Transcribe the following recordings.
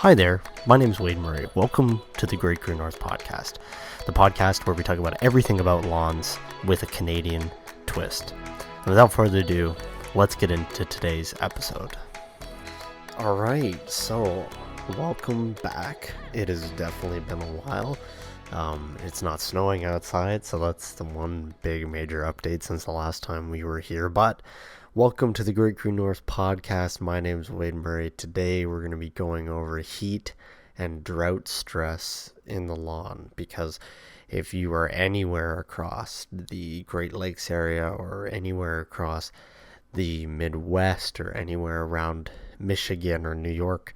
Hi there, my name is Wade Murray. Welcome to the Great Green North Podcast, the podcast where we talk about everything about lawns with a Canadian twist. And without further ado, let's get into today's episode. Alright, so welcome back. It has definitely been a while. It's not snowing outside, so that's the one big major update since the last time we were here. But welcome to the Great Green North Podcast. My name is Wade Murray. Today we're going to be going over heat and drought stress in the lawn, because if you are anywhere across the Great Lakes area or anywhere across the Midwest or anywhere around Michigan or New York,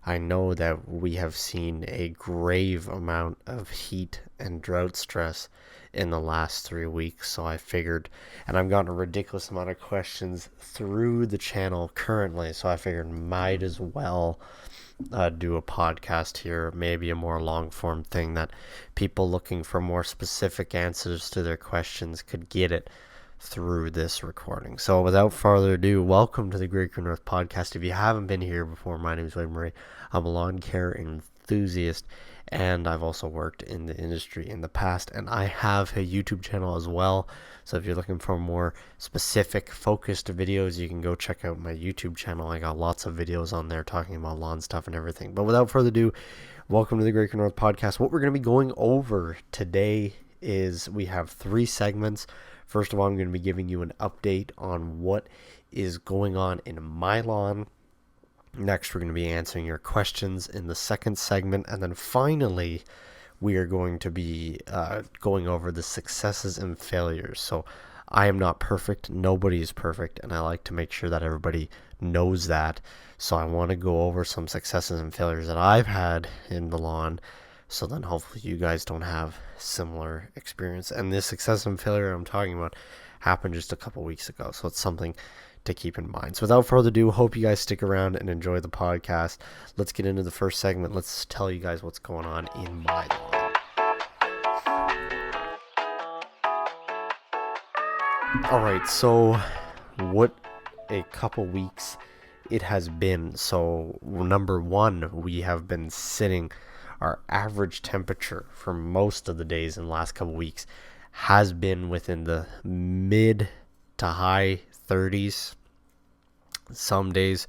I know that we have seen a grave amount of heat and drought stress in the last 3 weeks. So I figured, and I've gotten a ridiculous amount of questions through the channel currently, so I figured might as well do a podcast here, maybe a more long form thing that people looking for more specific answers to their questions could get it through this recording. So without further ado, welcome to the Great Green North Podcast. If you haven't been here before, my name is Wade Murray. I'm a lawn care enthusiast, and I've also worked in the industry in the past, and I have a YouTube channel as well. So if you're looking for more specific focused videos, you can go check out my YouTube channel. I got lots of videos on there talking about lawn stuff and everything. But without further ado, welcome to the Great Green North Podcast. What we're going to be going over today is we have 3 segments. First of all, I'm going to be giving you an update on what is going on in my lawn. Next, we're going to be answering your questions in the second segment. And then finally, we are going to be going over the successes and failures. So I am not perfect. Nobody is perfect. And I like to make sure that everybody knows that. So I want to go over some successes and failures that I've had in the lawn, so then hopefully you guys don't have similar experience. And this success and failure I'm talking about happened just a couple weeks ago, so it's something to keep in mind. So without further ado, hope you guys stick around and enjoy the podcast. Let's get into the first segment. Let's tell you guys what's going on in my lawn. Alright, so what a couple weeks it has been. So number one, we have been sitting. Our average temperature for most of the days in the last couple weeks has been within the mid to high 30s. Some days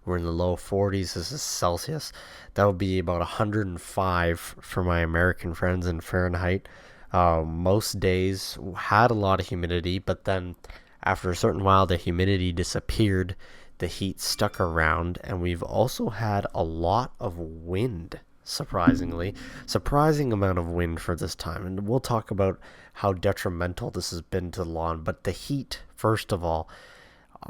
we're in the low 40s. This is Celsius. That would be about 105 for my American friends in Fahrenheit. Most days had a lot of humidity, but then after a certain while the humidity disappeared, the heat stuck around, and we've also had a lot of wind. Surprising amount of wind for this time, and we'll talk about how detrimental this has been to the lawn. But the heat, first of all,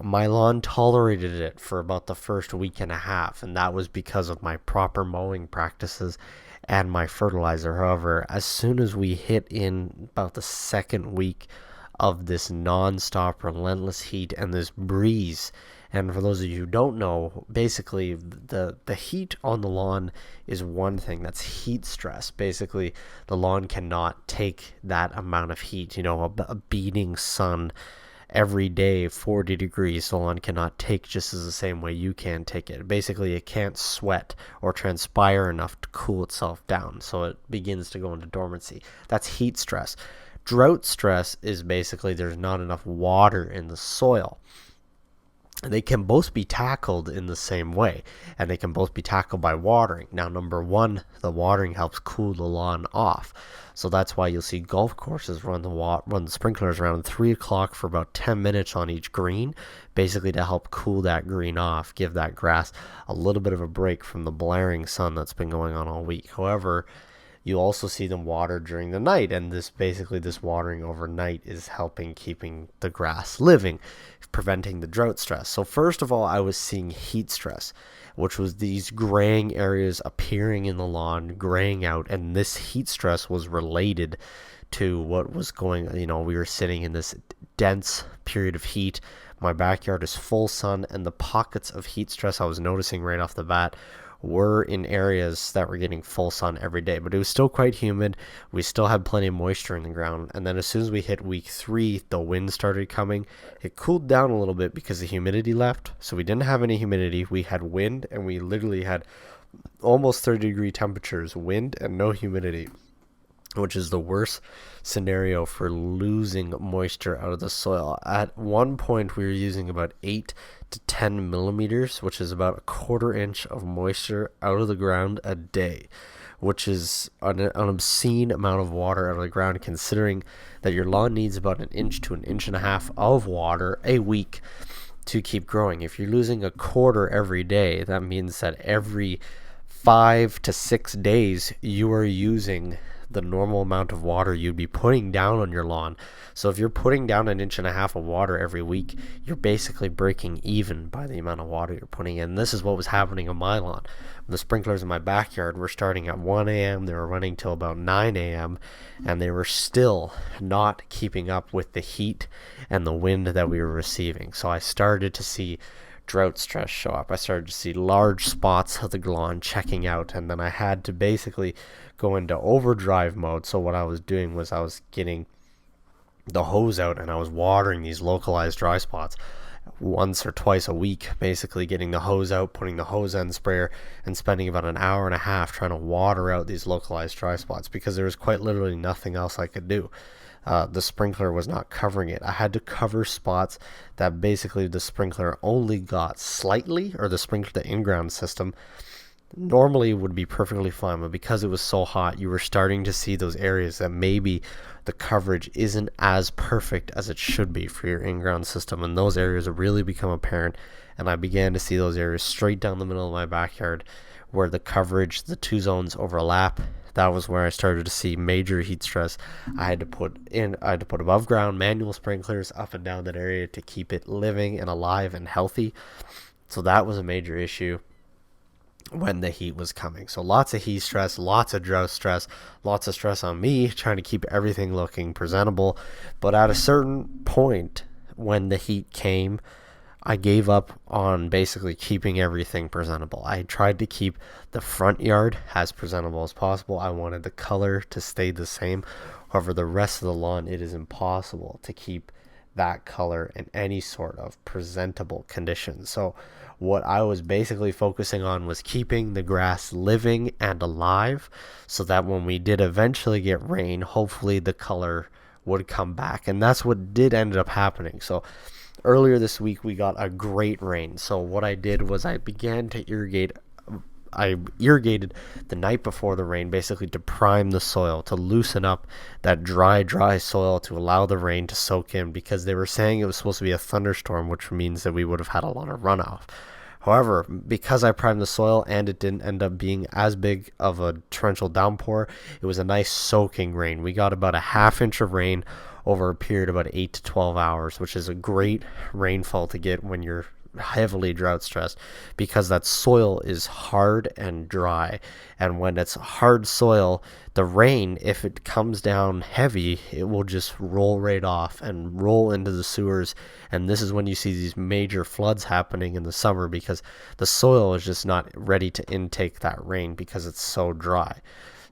my lawn tolerated it for about the first week and a half, and that was because of my proper mowing practices and my fertilizer. However, as soon as we hit in about the second week of this non-stop relentless heat and this breeze, and for those of you who don't know, basically the heat on the lawn is one thing. That's heat stress. Basically, the lawn cannot take that amount of heat. You know, a beating sun every day, 40 degrees, the lawn cannot take just as the same way you can take it. Basically, it can't sweat or transpire enough to cool itself down, so it begins to go into dormancy. That's heat stress. Drought stress is basically there's not enough water in the soil. They can both be tackled in the same way, and they can both be tackled by watering. Now, number one, the watering helps cool the lawn off. So that's why you'll see golf courses run the sprinklers around 3 o'clock for about 10 minutes on each green, basically to help cool that green off, give that grass a little bit of a break from the blaring sun that's been going on all week. However, you also see them water during the night, and this watering overnight is helping keeping the grass living, preventing the drought stress. So first of all, I was seeing heat stress, which was these graying areas appearing in the lawn, graying out, and this heat stress was related to what was going, we were sitting in this dense period of heat. My backyard is full sun, and the pockets of heat stress I was noticing right off the bat were in areas that were getting full sun every day, but it was still quite humid. We still had plenty of moisture in the ground. And then as soon as we hit week 3, the wind started coming. It cooled down a little bit because the humidity left, so we didn't have any humidity. We had wind, and we literally had almost 30-degree temperatures, wind, and no humidity, which is the worst scenario for losing moisture out of the soil. At one point, we were using about 8 to 10 millimeters, which is about a quarter inch of moisture out of the ground a day, which is an obscene amount of water out of the ground, considering that your lawn needs about an inch to an inch and a half of water a week to keep growing. If you're losing a quarter every day, that means that every 5 to 6 days you are using the normal amount of water you'd be putting down on your lawn. So if you're putting down an inch and a half of water every week, you're basically breaking even by the amount of water you're putting in. This is what was happening on my lawn. The sprinklers in my backyard were starting at 1 a.m. They were running till about 9 a.m. and they were still not keeping up with the heat and the wind that we were receiving. So I started to see drought stress show up. I started to see large spots of the lawn checking out, and then I had to basically go into overdrive mode. So what I was doing was I was getting the hose out and I was watering these localized dry spots once or twice a week, basically getting the hose out, putting the hose end sprayer, and spending about an hour and a half trying to water out these localized dry spots because there was quite literally nothing else I could do. The sprinkler was not covering it. I had to cover spots that basically the sprinkler only got slightly, or the in-ground system normally would be perfectly fine, but because it was so hot, you were starting to see those areas that maybe the coverage isn't as perfect as it should be for your in-ground system, and those areas really become apparent. And I began to see those areas straight down the middle of my backyard where the coverage, the two zones overlap. That was where I started to see major heat stress. I had to put above ground manual sprinklers up and down that area to keep it living and alive and healthy. So that was a major issue when the heat was coming. So lots of heat stress, lots of drought stress, lots of stress on me trying to keep everything looking presentable. But at a certain point when the heat came, I gave up on basically keeping everything presentable. I tried to keep the front yard as presentable as possible. I wanted the color to stay the same. However, the rest of the lawn, it is impossible to keep that color in any sort of presentable condition. So what I was basically focusing on was keeping the grass living and alive so that when we did eventually get rain, hopefully the color would come back. And that's what did end up happening. So earlier this week, we got a great rain. So what I did was I began to irrigate. I irrigated the night before the rain, basically to prime the soil, to loosen up that dry soil, to allow the rain to soak in, because they were saying it was supposed to be a thunderstorm, which means that we would have had a lot of runoff. However, because I primed the soil and it didn't end up being as big of a torrential downpour, it was a nice soaking rain. We got about a half inch of rain over a period of about 8 to 12 hours, which is a great rainfall to get when you're heavily drought stressed, because that soil is hard and dry. And when it's hard soil, the rain, if it comes down heavy, it will just roll right off and roll into the sewers. And this is when you see these major floods happening in the summer, because the soil is just not ready to intake that rain because it's so dry.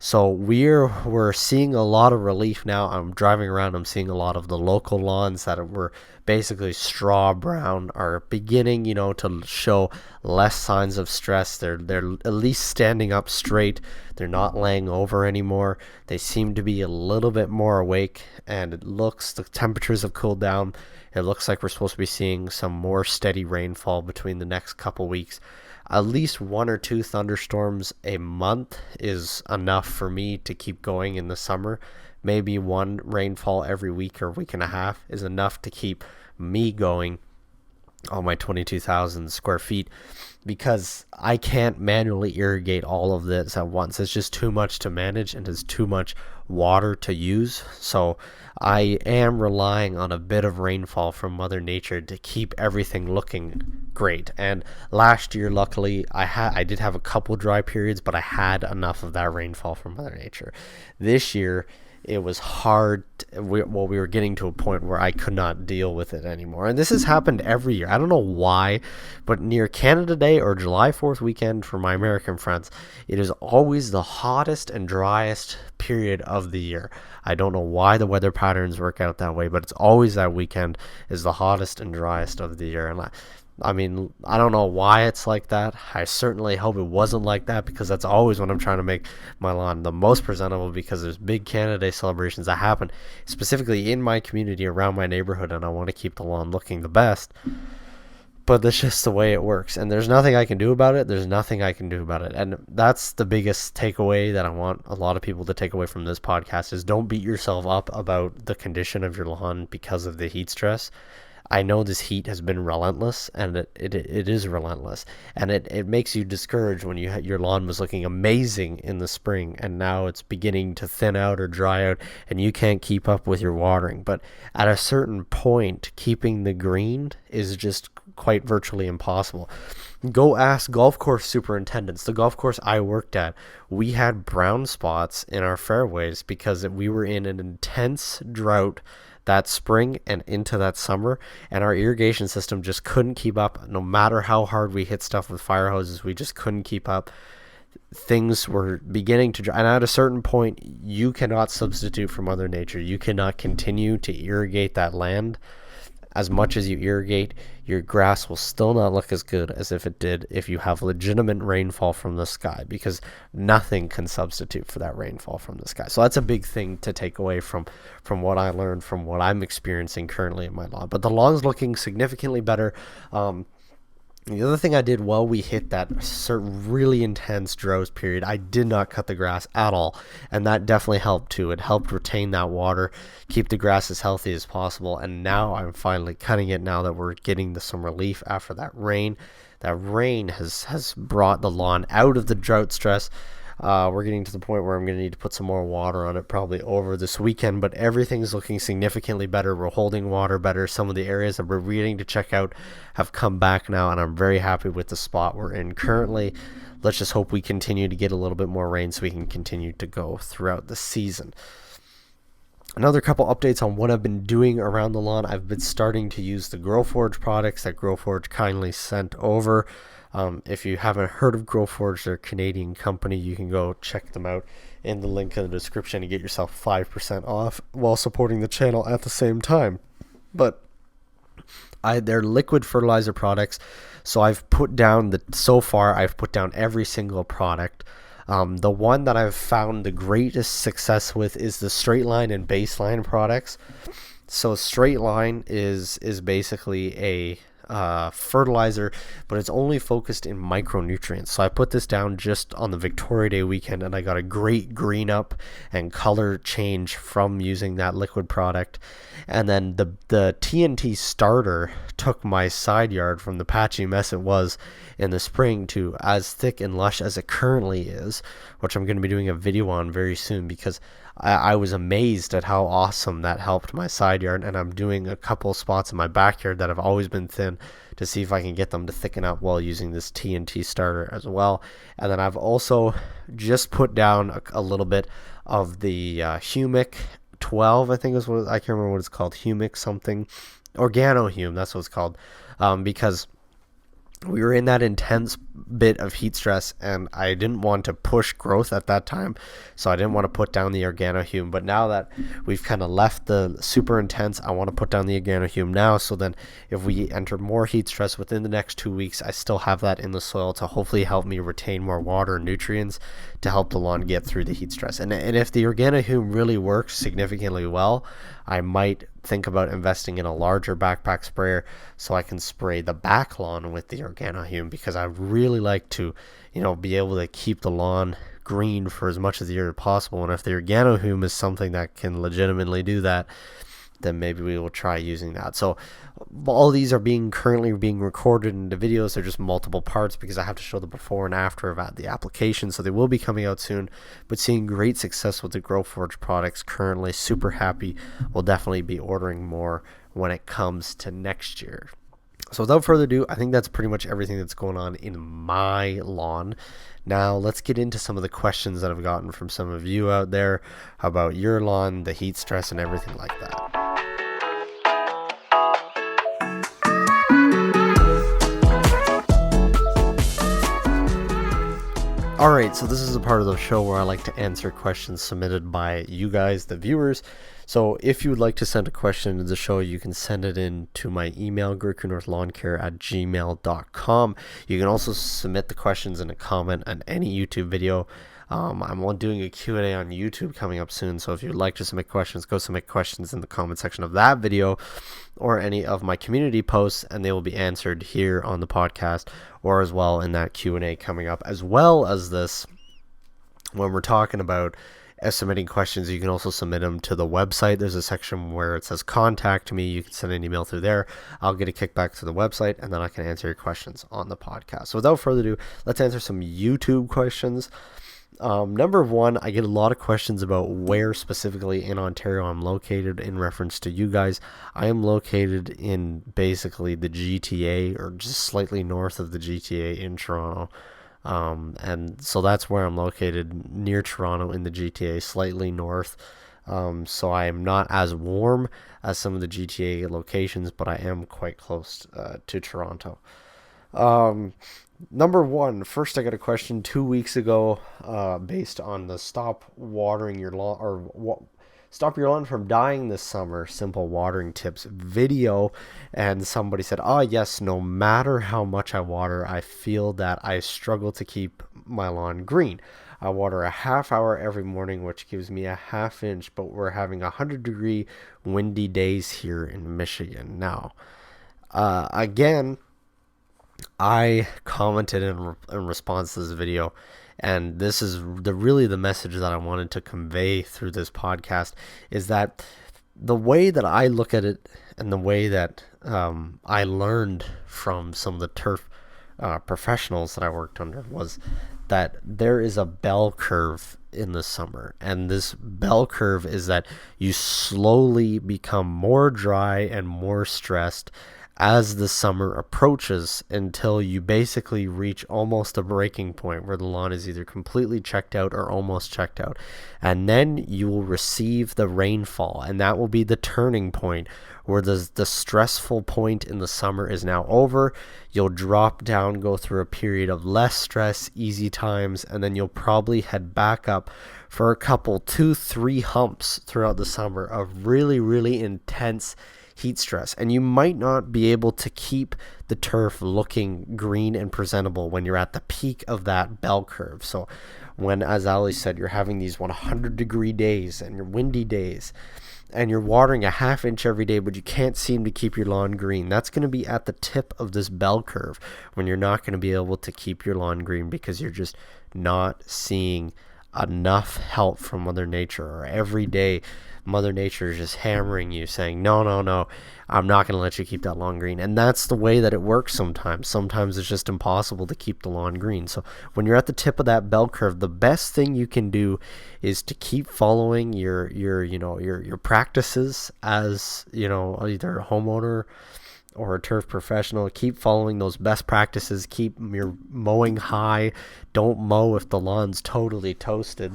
So we're seeing a lot of relief now. I'm driving around, I'm seeing a lot of the local lawns that were basically straw brown are beginning, to show less signs of stress. They're at least standing up straight. They're not laying over anymore. They seem to be a little bit more awake, and the temperatures have cooled down. It looks like we're supposed to be seeing some more steady rainfall between the next couple weeks. At least 1 or 2 thunderstorms a month is enough for me to keep going in the summer. Maybe 1 rainfall every week or week and a half is enough to keep me going on my 22,000 square feet, because I can't manually irrigate all of this at once. It's just too much to manage and it's too much water to use. So I am relying on a bit of rainfall from Mother Nature to keep everything looking great. And last year, luckily, I did have a couple dry periods, but I had enough of that rainfall from Mother Nature. This year, it was hard. We were getting to a point where I could not deal with it anymore. And this has happened every year. I don't know why, but near Canada Day or July 4th weekend for my American friends, it is always the hottest and driest period of the year. I don't know why the weather patterns work out that way, but it's always that weekend is the hottest and driest of the year. And I mean, I don't know why it's like that. I certainly hope it wasn't like that, because that's always when I'm trying to make my lawn the most presentable, because there's big Canada Day celebrations that happen specifically in my community around my neighborhood, and I want to keep the lawn looking the best. But that's just the way it works, and there's nothing I can do about it. And that's the biggest takeaway that I want a lot of people to take away from this podcast is don't beat yourself up about the condition of your lawn because of the heat stress. I know this heat has been relentless, and it is relentless, and it makes you discouraged when your lawn was looking amazing in the spring, and now it's beginning to thin out or dry out, and you can't keep up with your watering. But at a certain point, keeping the green is just quite virtually impossible. Go ask golf course superintendents. The golf course I worked at, we had brown spots in our fairways because we were in an intense drought that spring and into that summer, and our irrigation system just couldn't keep up. No matter how hard we hit stuff with fire hoses, we just couldn't keep up. Things were beginning to dry, and at a certain point, you cannot substitute for Mother Nature. You cannot continue to irrigate that land. As much as you irrigate, your grass will still not look as good as if it did if you have legitimate rainfall from the sky, because nothing can substitute for that rainfall from the sky. So that's a big thing to take away from what I learned, from what I'm experiencing currently in my lawn. But the lawn's looking significantly better. The other thing I did while we hit that really intense drought period, I did not cut the grass at all, and that definitely helped too. It helped retain that water, keep the grass as healthy as possible, and now I'm finally cutting it now that we're getting some relief after that rain. That rain has brought the lawn out of the drought stress. We're getting to the point where I'm going to need to put some more water on it probably over this weekend, but everything's looking significantly better. We're holding water better. Some of the areas that we're needing to check out have come back now, and I'm very happy with the spot we're in currently. Let's just hope we continue to get a little bit more rain so we can continue to go throughout the season. Another couple updates on what I've been doing around the lawn. I've been starting to use the GrowForge products that GrowForge kindly sent over. If you haven't heard of GrowForge, they're a Canadian company. You can go check them out in the link in the description and get yourself 5% off while supporting the channel at the same time. But they're liquid fertilizer products. So I've put down every single product. The one that I've found the greatest success with is the Straight Line and Baseline products. So Straight Line is basically a fertilizer, but it's only focused in micronutrients. So I put this down just on the Victoria Day weekend, and I got a great green up and color change from using that liquid product. And then the TNT starter took my side yard from the patchy mess it was in the spring to as thick and lush as it currently is, which I'm going to be doing a video on very soon, because I was amazed at how awesome that helped my side yard, and I'm doing a couple spots in my backyard that have always been thin to see if I can get them to thicken up while using this TNT starter as well. And then I've also just put down a little bit of the Humic 12, I think is what I can't remember what it's called, Humic something, Organohume, that's what it's called, because we were in that intense bit of heat stress, and I didn't want to push growth at that time, so I didn't want to put down the Organohume. But now that we've kind of left the super intense, I want to put down the Organohume now, so then if we enter more heat stress within the next 2 weeks, I still have that in the soil to hopefully help me retain more water and nutrients to help the lawn get through the heat stress. And if the Organohume really works significantly well, I might think about investing in a larger backpack sprayer so I can spray the back lawn with the Organohume, because I really like to, be able to keep the lawn green for as much of the year as possible. And if the Organohume is something that can legitimately do that, then maybe we will try using that. So all these are currently being recorded into videos. They're just multiple parts because I have to show the before and after of the application. So they will be coming out soon, but seeing great success with the GrowForge products currently. Super happy. We'll definitely be ordering more when it comes to next year. So without further ado, I think that's pretty much everything that's going on in my lawn. Now let's get into some of the questions that I've gotten from some of you out there about your lawn, the heat stress, and everything like that. Alright, so this is a part of the show where I like to answer questions submitted by you guys, the viewers. So if you would like to send a question to the show, you can send it in to my email, gurkunorthlawncare@gmail.com. You can also submit the questions in a comment on any YouTube video. I'm doing a Q&A on YouTube coming up soon, so if you'd like to submit questions, go submit questions in the comment section of that video or any of my community posts, and they will be answered here on the podcast or as well in that Q&A coming up, as well as this. When we're talking about submitting questions, you can also submit them to the website. There's a section where it says contact me. You can send an email through there. I'll get a kickback to the website, and then I can answer your questions on the podcast. So without further ado, let's answer some YouTube questions. Number one, I get a lot of questions about where specifically in Ontario I'm located in reference to you guys. I am located in basically the GTA, or just slightly north of the GTA in Toronto. And so that's where I'm located, near Toronto in the GTA, slightly north. So I am not as warm as some of the GTA locations, but I am quite close to Toronto. Number one, first I got a question 2 weeks ago, based on the stop watering your lawn, or stop your lawn from dying this summer, simple watering tips video. And somebody said, yes, no matter how much I water, I feel that I struggle to keep my lawn green. I water a half hour every morning, which gives me a half inch, but we're having 100-degree windy days here in Michigan now. Again, I commented in response to this video, and this is really the message that I wanted to convey through this podcast, is that the way that I look at it, and the way that I learned from some of the turf professionals that I worked under, was that there is a bell curve in the summer, and this bell curve is that you slowly become more dry and more stressed as the summer approaches, until you basically reach almost a breaking point where the lawn is either completely checked out or almost checked out. And then you will receive the rainfall, and that will be the turning point where the stressful point in the summer is now over. You'll drop down, go through a period of less stress, easy times, and then you'll probably head back up for a couple, 2-3 humps throughout the summer of really, really intense heat stress. And you might not be able to keep the turf looking green and presentable when you're at the peak of that bell curve. So when, as Ali said, you're having these 100-degree days and your windy days, and you're watering a half inch every day, but you can't seem to keep your lawn green, that's going to be at the tip of this bell curve when you're not going to be able to keep your lawn green, because you're just not seeing enough help from Mother Nature. Or every day Mother Nature is just hammering you, saying, no, I'm not going to let you keep that lawn green. And that's the way that it works sometimes. It's just impossible to keep the lawn green. So when you're at the tip of that bell curve, the best thing you can do is to keep following your practices as, either a homeowner or a turf professional. Keep following those best practices. Keep your mowing high. Don't mow if the lawn's totally toasted.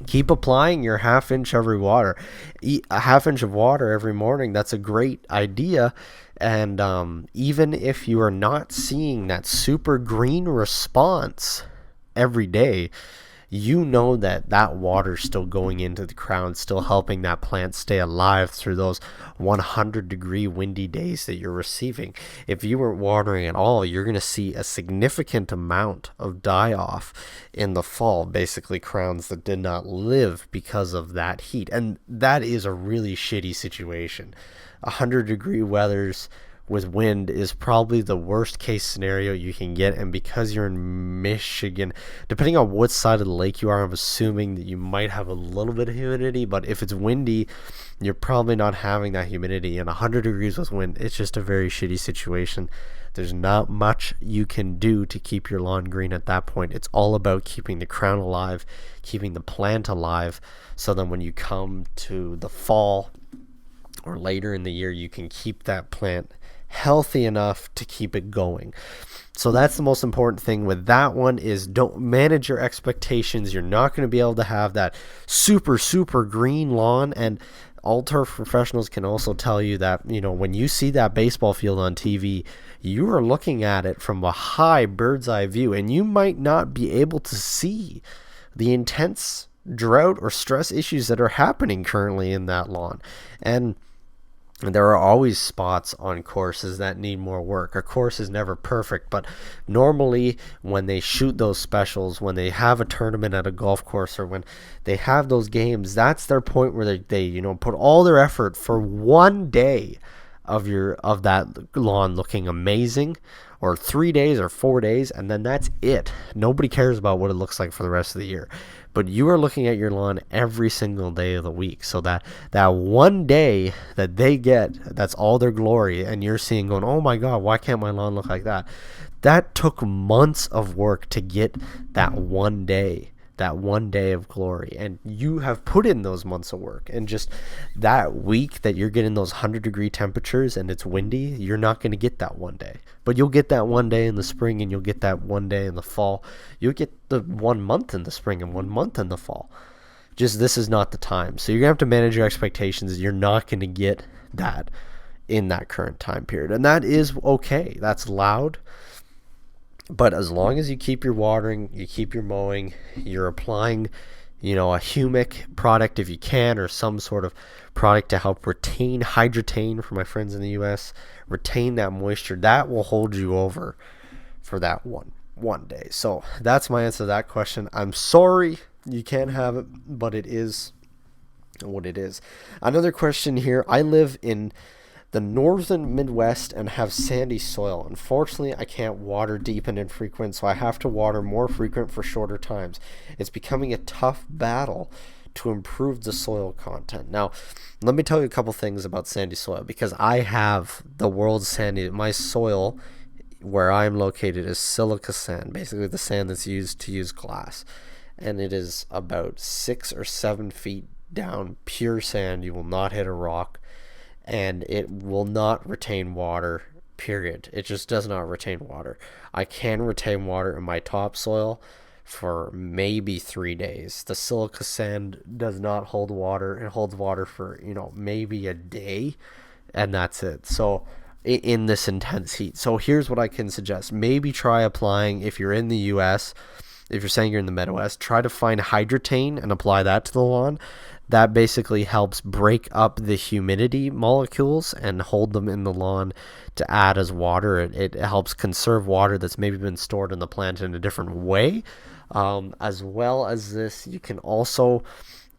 Keep applying your half inch every water. Eat a half inch of water every morning. That's a great idea. And even if you are not seeing that super green response every day, you know that water's still going into the ground, still helping that plant stay alive through those 100-degree windy days that you're receiving. If you weren't watering at all, you're going to see a significant amount of die-off in the fall, basically crowns that did not live because of that heat. And that is a really shitty situation. 100-degree weathers with wind is probably the worst case scenario you can get. And because you're in Michigan, depending on what side of the lake you are, I'm assuming that you might have a little bit of humidity, but if it's windy, you're probably not having that humidity. And 100 degrees with wind, it's just a very shitty situation. There's not much you can do to keep your lawn green at that point. It's all about keeping the crown alive, keeping the plant alive, so that when you come to the fall or later in the year, you can keep that plant healthy enough to keep it going. So that's the most important thing with that one, is don't manage your expectations. You're not going to be able to have that super green lawn. And all turf professionals can also tell you that, when you see that baseball field on TV, you are looking at it from a high bird's eye view, and you might not be able to see the intense drought or stress issues that are happening currently in that lawn. And there are always spots on courses that need more work. A course is never perfect, but normally when they shoot those specials, when they have a tournament at a golf course, or when they have those games, that's their point where they put all their effort for one day of that lawn looking amazing, or 3 days or 4 days, and then that's it. Nobody cares about what it looks like for the rest of the year. But you are looking at your lawn every single day of the week. So that one day that they get, that's all their glory, and you're seeing going, oh my God, why can't my lawn look like that? That took months of work to get that one day of glory, and you have put in those months of work. And just that week that you're getting those 100-degree temperatures and it's windy, you're not going to get that one day, but you'll get that one day in the spring, and you'll get that one day in the fall. You'll get the 1 month in the spring and 1 month in the fall. Just, this is not the time. So you're gonna have to manage your expectations. You're not going to get that in that current time period, and that is okay. That's loud. But as long as you keep your watering, you keep your mowing, you're applying, a humic product if you can, or some sort of product to help retain hydrotain, for my friends in the US, retain that moisture, that will hold you over for that one day. So that's my answer to that question. I'm sorry you can't have it, but it is what it is. Another question here. I live in the northern Midwest and have sandy soil. Unfortunately, I can't water deep and infrequent, so I have to water more frequent for shorter times. It's becoming a tough battle to improve the soil content. Now, let me tell you a couple things about sandy soil, because I have the world's sandy. My soil, where I'm located, is silica sand, basically the sand that's used to use glass. And it is about 6 or 7 feet down, pure sand. You will not hit a rock. And it will not retain water, period. It just does not retain water. I can retain water in my topsoil for maybe 3 days. The silica sand does not hold water. It holds water for, maybe a day, and that's it. So in this intense heat. So here's what I can suggest. Maybe try applying, if you're in the US, if you're saying you're in the Midwest, try to find hydrotain and apply that to the lawn. That basically helps break up the humidity molecules and hold them in the lawn to add as water. It helps conserve water that's maybe been stored in the plant in a different way. As well as this, you can also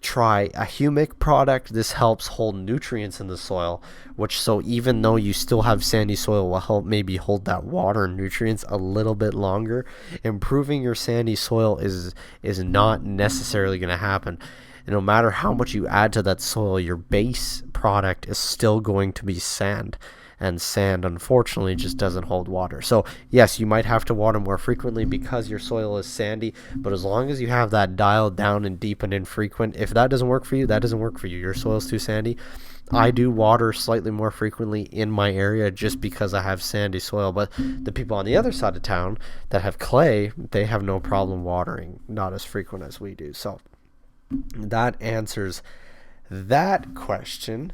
try a humic product. This helps hold nutrients in the soil, so even though you still have sandy soil, will help maybe hold that water and nutrients a little bit longer. Improving your sandy soil is not necessarily going to happen. And no matter how much you add to that soil, your base product is still going to be sand. And sand, unfortunately, just doesn't hold water. So, yes, you might have to water more frequently because your soil is sandy. But as long as you have that dialed down and deep and infrequent, if that doesn't work for you, that doesn't work for you. Your soil's too sandy. I do water slightly more frequently in my area just because I have sandy soil. But the people on the other side of town that have clay, they have no problem watering, not as frequent as we do. So that answers that question.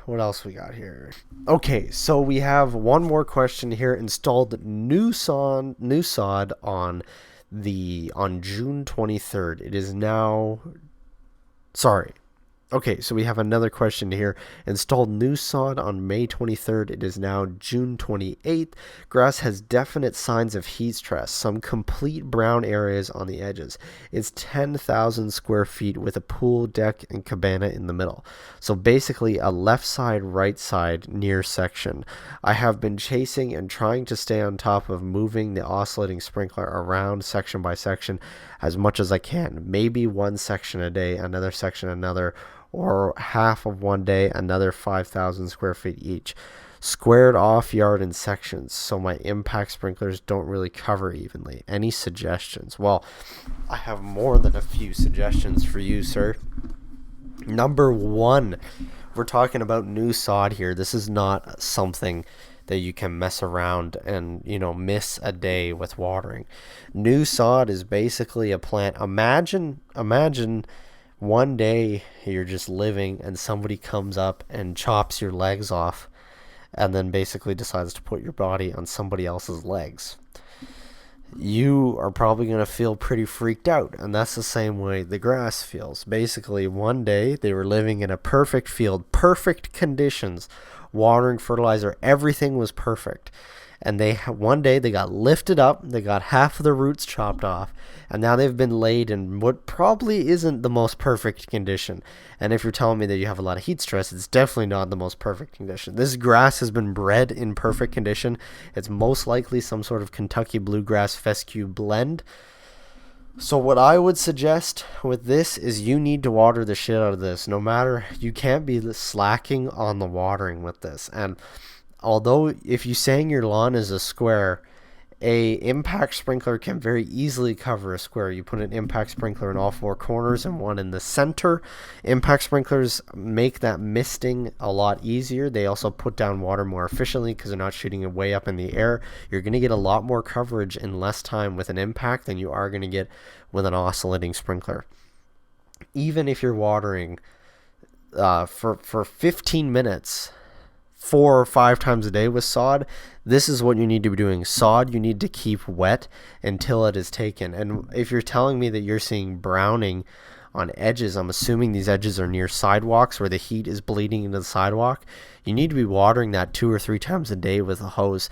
What else we got here? Okay, so we have one more question here. Installed new sod on June 23rd. It is now, sorry. Okay, so we have another question here. Installed new sod on May 23rd. It is now June 28th. Grass has definite signs of heat stress, some complete brown areas on the edges. It's 10,000 square feet with a pool, deck, and cabana in the middle. So basically a left side, right side near section. I have been chasing and trying to stay on top of moving the oscillating sprinkler around section by section as much as I can. Maybe one section a day, another section another, or half of one day, another 5,000 square feet each. Squared off yard in sections, so my impact sprinklers don't really cover evenly. Any suggestions? Well, I have more than a few suggestions for you, sir. Number one, we're talking about new sod here. This is not something that you can mess around and, miss a day with watering. New sod is basically a plant. Imagine One day you're just living and somebody comes up and chops your legs off and then basically decides to put your body on somebody else's legs. You are probably going to feel pretty freaked out, and that's the same way the grass feels. Basically, one day they were living in a perfect field, perfect conditions, watering, fertilizer, everything was perfect. And one day they got lifted up, they got half of the roots chopped off, and now they've been laid in what probably isn't the most perfect condition. And if you're telling me that you have a lot of heat stress, it's definitely not the most perfect condition. This grass has been bred in perfect condition. It's most likely some sort of Kentucky bluegrass fescue blend. So what I would suggest with this is you need to water the shit out of this. No matter, you can't be slacking on the watering with this. And although if you saying your lawn is a square, a impact sprinkler can very easily cover a square. You put an impact sprinkler in all four corners and one in the center. Impact sprinklers make that misting a lot easier. They also put down water more efficiently because they're not shooting it way up in the air. You're going to get a lot more coverage in less time with an impact than you are going to get with an oscillating sprinkler. Even if you're watering for 15 minutes 4 or 5 times a day with sod, this is what you need to be doing. Sod you need to keep wet until it is taken. And if you're telling me that you're seeing browning on edges, I'm assuming these edges are near sidewalks where the heat is bleeding into the sidewalk. You need to be watering that 2 or 3 times a day with a hose.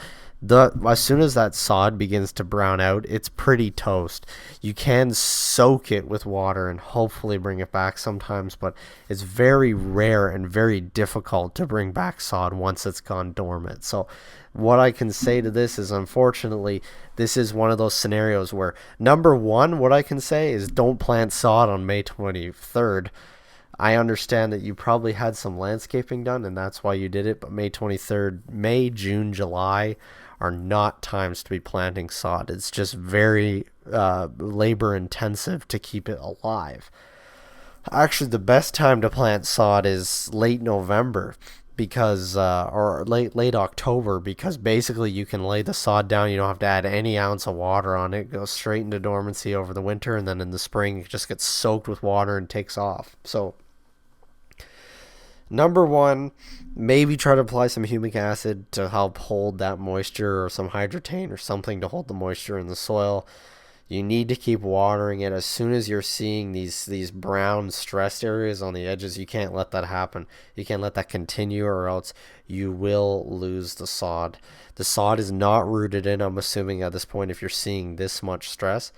As soon as that sod begins to brown out, it's pretty toast. You can soak it with water and hopefully bring it back sometimes, but it's very rare and very difficult to bring back sod once it's gone dormant. So what I can say to this is, unfortunately, this is one of those scenarios where, number one, what I can say is don't plant sod on May 23rd. I understand that you probably had some landscaping done and that's why you did it, but May 23rd, May, June, July are not times to be planting sod. It's just very labor intensive to keep it alive. Actually, the best time to plant sod is late November because or late October, because basically you can lay the sod down. You don't have to add any ounce of water on it. It goes straight into dormancy over the winter, and then in the spring it just gets soaked with water and takes off. So number one, maybe try to apply some humic acid to help hold that moisture, or some hydrotain or something to hold the moisture in the soil. You need to keep watering it. As soon as you're seeing these brown stressed areas on the edges, you can't let that happen. You can't let that continue, or else you will lose the sod. The sod is not rooted in, I'm assuming at this point, if you're seeing this much stress.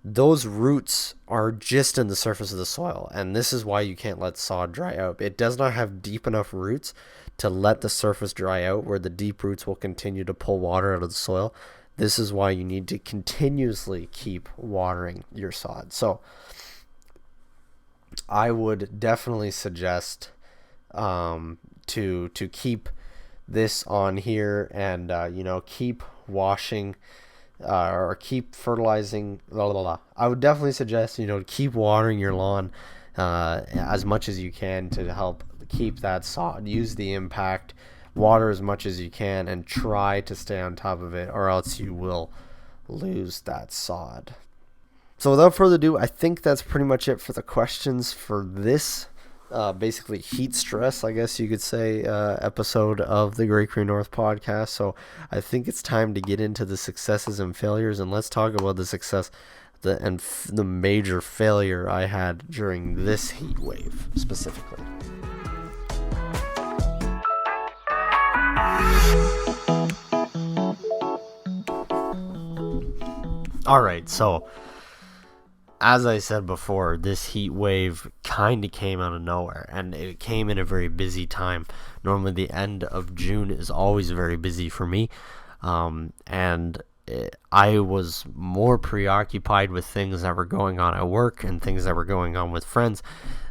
Those roots are just in the surface of the soil, and this is why you can't let sod dry out. It does not have deep enough roots to let the surface dry out, where the deep roots will continue to pull water out of the soil. This is why you need to continuously keep watering your sod. So I would definitely suggest to keep this on here, and keep washing or keep fertilizing. I would definitely suggest keep watering your lawn as much as you can to help keep that sod. Use the impact, water as much as you can, and try to stay on top of it, or else you will lose that sod. So without further ado, I think that's pretty much it for the questions for this basically heat stress, I guess you could say, episode of the Great Green North podcast. So I think it's time to get into the successes and failures, and let's talk about the success and the major failure I had during this heat wave specifically. Alright, so as I said before, this heat wave kind of came out of nowhere, and it came in a very busy time. Normally the end of June is always very busy for me, I was more preoccupied with things that were going on at work and things that were going on with friends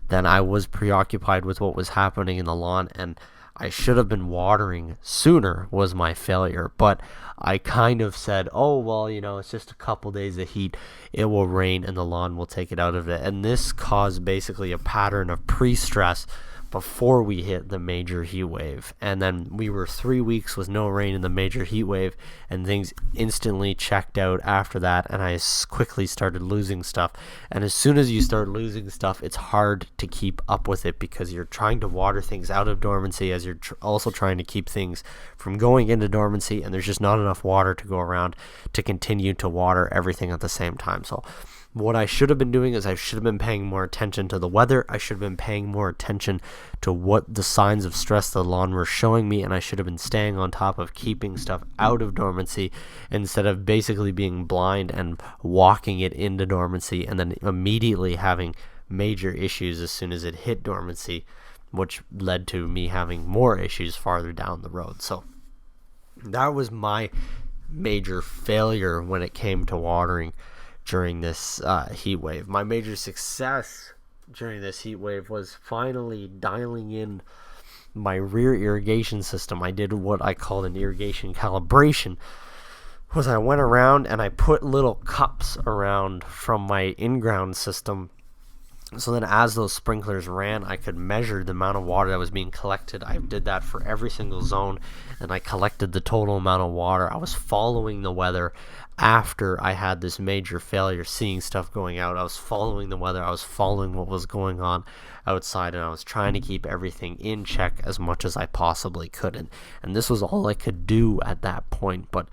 than I was preoccupied with what was happening in the lawn, and I should have been watering sooner was my failure. But I kind of said, oh, well, it's just a couple days of heat. It will rain and the lawn will take it out of it. And this caused basically a pattern of pre-stress before we hit the major heat wave. And then we were 3 weeks with no rain in the major heat wave, and things instantly checked out after that, and I quickly started losing stuff. And as soon as you start losing stuff, it's hard to keep up with it, because you're trying to water things out of dormancy as you're also trying to keep things from going into dormancy, and there's just not enough water to go around to continue to water everything at the same time. So what I should have been doing is I should have been paying more attention to the weather. I should have been paying more attention to what the signs of stress the lawn were showing me, and I should have been staying on top of keeping stuff out of dormancy instead of basically being blind and walking it into dormancy and then immediately having major issues as soon as it hit dormancy, which led to me having more issues farther down the road. So that was my major failure when it came to watering during this heat wave. My major success during this heat wave was finally dialing in my rear irrigation system. I did what I called an irrigation calibration. Was I went around and I put little cups around from my in-ground system, so then as those sprinklers ran, I could measure the amount of water that was being collected. I did that for every single zone, and I collected the total amount of water. I was following the weather after I had this major failure, seeing stuff going out. I was following the weather. I was following what was going on outside, and I was trying to keep everything in check as much as I possibly could. And this was all I could do at that point, but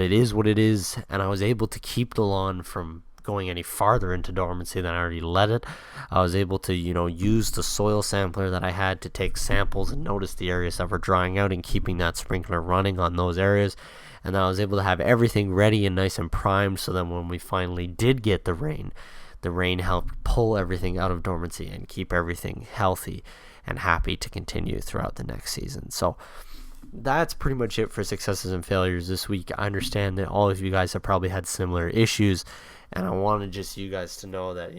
it is what it is, and I was able to keep the lawn from going any farther into dormancy than I already let it. I was able to, use the soil sampler that I had to take samples and notice the areas that were drying out and keeping that sprinkler running on those areas. And I was able to have everything ready and nice and primed, so then when we finally did get the rain helped pull everything out of dormancy and keep everything healthy and happy to continue throughout the next season. So that's pretty much it for successes and failures this week. I understand that all of you guys have probably had similar issues, and I wanted just you guys to know that,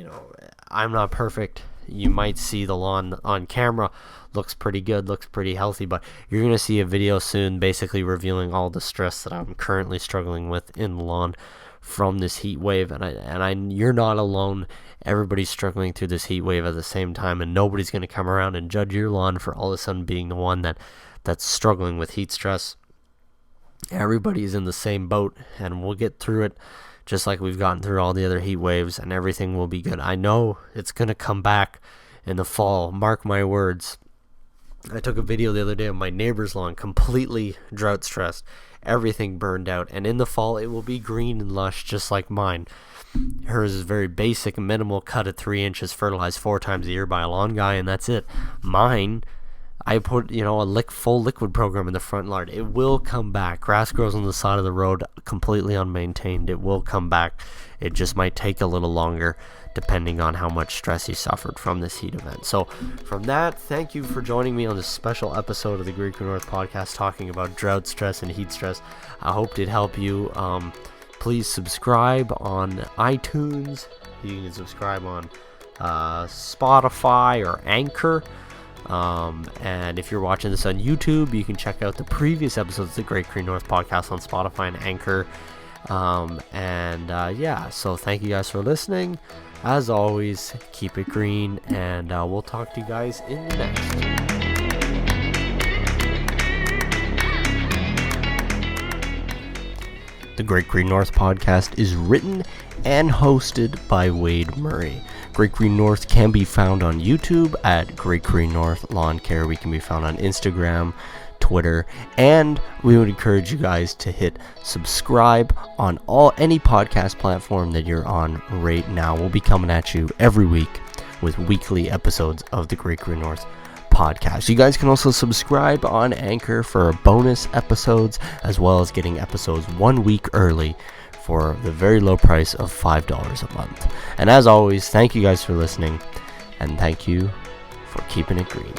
I'm not perfect. You might see the lawn on camera looks pretty good, looks pretty healthy, but you're going to see a video soon basically revealing all the stress that I'm currently struggling with in the lawn from this heat wave. And you're not alone. Everybody's struggling through this heat wave at the same time, and nobody's going to come around and judge your lawn for all of a sudden being the one that's struggling with heat stress. Everybody's in the same boat, and we'll get through it just like we've gotten through all the other heat waves, and everything will be good. I know it's going to come back in the fall. Mark my words. I took a video the other day of my neighbor's lawn, completely drought stressed. Everything burned out, and in the fall it will be green and lush just like mine. Hers is very basic, minimal, cut at 3 inches, fertilized 4 times a year by a lawn guy, and that's it. Mine, I put, a full liquid program in the front yard. It will come back. Grass grows on the side of the road completely unmaintained. It will come back. It just might take a little longer depending on how much stress he suffered from this heat event. So from that, thank you for joining me on this special episode of the Great Green North podcast talking about drought stress and heat stress. I hope it helped you. Please subscribe on iTunes. You can subscribe on Spotify or Anchor. And if you're watching this on YouTube, you can check out the previous episodes of the Great Green North podcast on Spotify and Anchor. So thank you guys for listening. As always, keep it green, and we'll talk to you guys in the next. The Great Green North podcast is written and hosted by Wade Murray. Great Green North can be found on YouTube at Great Green North Lawn Care. We can be found on Instagram, Twitter, and we would encourage you guys to hit subscribe on any podcast platform that you're on right now. We'll be coming at you every week with weekly episodes of the Great Green North podcast. You guys can also subscribe on Anchor for bonus episodes, as well as getting episodes 1 week early for the very low price of $5 a month. And as always, thank you guys for listening, and thank you for keeping it green.